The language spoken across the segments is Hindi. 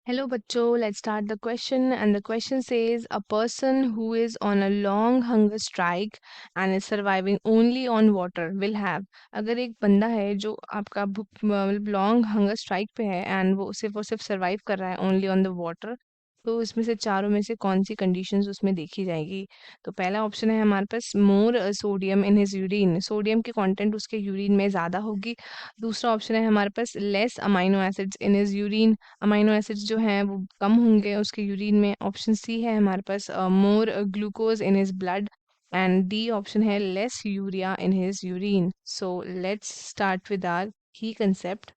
Hello, bachcho. Let's start the question. And the question says a person who is on a long hunger strike and is surviving only on water will have. अगर एक बंदा है जो आपका मतलब लॉन्ग हंगर स्ट्राइक पे है एंड वो सिर्फ और सिर्फ सरवाइव कर रहा है ओनली ऑन द वाटर, तो इसमें से चारों में से कौन सी कंडीशंस उसमें देखी जाएगी? तो पहला ऑप्शन है हमारे पास more sodium in his urine, sodium की कंटेंट उसके यूरिन में ज़्यादा होगी। दूसरा ऑप्शन है हमारे पास less amino acids in his urine, amino acids जो हैं वो कम होंगे उसके यूरिन में। ऑप्शन सी है हमारे पास more glucose in his blood, and D option है less urea in his urine. So let's start with our key concept.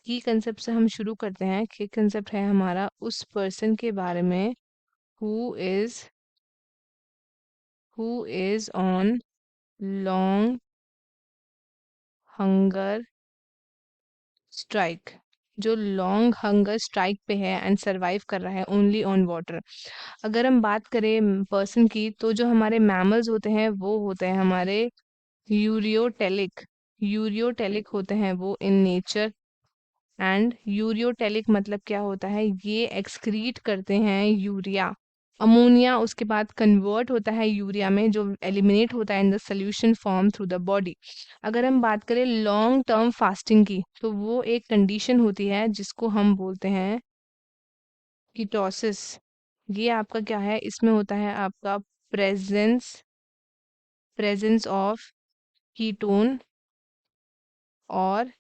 Key concept से हम शुरू करते हैं। की कंसेप्ट है हमारा उस पर्सन के बारे में who is on long hunger strike, जो लॉन्ग हंगर स्ट्राइक पे है एंड सरवाइव कर रहा है ओनली ऑन वाटर। अगर हम बात करें पर्सन की, तो जो हमारे मैमल्स होते हैं वो होते हैं हमारे यूरियोटेलिक। यूरियोटेलिक होते हैं वो इन नेचर। एंड यूरियोटेलिक मतलब क्या होता है? ये एक्सक्रीट करते हैं यूरिया, अमोनिया उसके बाद कन्वर्ट होता है यूरिया में, जो एलिमिनेट होता है in the solution form through the body. अगर हम बात करें लॉन्ग टर्म फास्टिंग की, तो वो एक कंडीशन होती है जिसको हम बोलते हैं कीटोसिस। ये आपका क्या है? इसमें होता है आपका प्रेजेंस ऑफ कीटोन और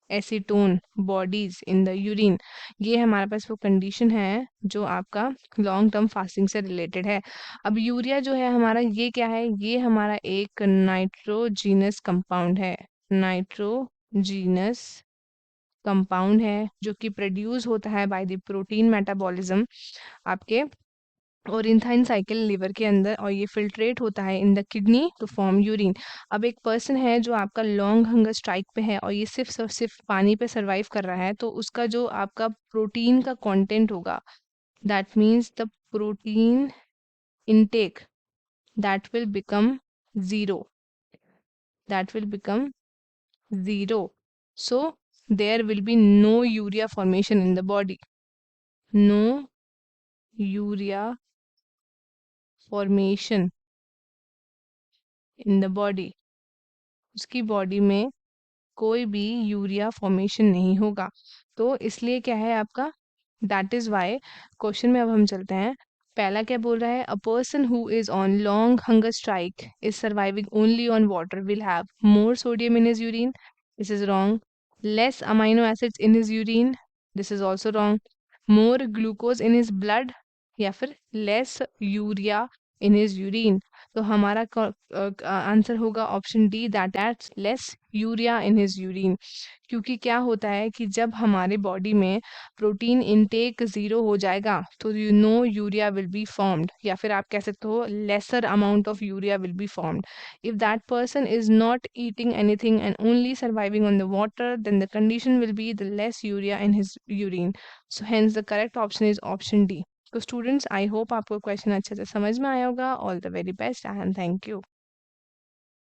acetone bodies in the urine. ये हमारे पास वो कंडीशन है जो आपका लॉन्ग टर्म फास्टिंग से रिलेटेड है। अब यूरिया जो है हमारा, ये क्या है? ये हमारा एक नाइट्रोजीनस कंपाउंड है। नाइट्रोजीनस कंपाउंड है जो कि प्रोड्यूस होता है बाय द प्रोटीन मेटाबॉलिज्म आपके और इंथाइन साइकिल लिवर के अंदर, और ये फिल्ट्रेट होता है in the kidney to form urine. अब एक पर्सन है जो आपका लॉन्ग हंगर स्ट्राइक पे है और ये सिर्फ पानी पे सरवाइव कर रहा है, तो उसका जो आपका प्रोटीन का कंटेंट होगा, that means the protein intake that will become zero, that will become zero. So there will be no urea formation in the body, no urea formation in the body. उसकी बॉडी में कोई भी यूरिया फॉर्मेशन नहीं होगा। तो इसलिए क्या है आपका, दैट इज वाई क्वेश्चन में अब हम चलते हैं। पहला क्या बोल रहा है? A person who is on long hunger strike is surviving only on water will have more sodium in his urine, this is wrong. Less amino acids in his urine, this is also wrong. More glucose in his blood, या फिर less urea in his urine. तो हमारा आंसर होगा option D, that it's less urea in his urine. क्योंकि क्या होता है कि जब हमारे बॉडी में प्रोटीन इनटेक जीरो हो जाएगा तो you know urea will be formed, या फिर आप कह सकते हो lesser amount of urea will be formed. If that person is not eating anything and only surviving on the water, then the condition will be the less urea in his urine. So hence the correct option is option D. तो स्टूडेंट्स, आई होप आपको क्वेश्चन अच्छे से समझ में आया होगा। All the very best and thank you.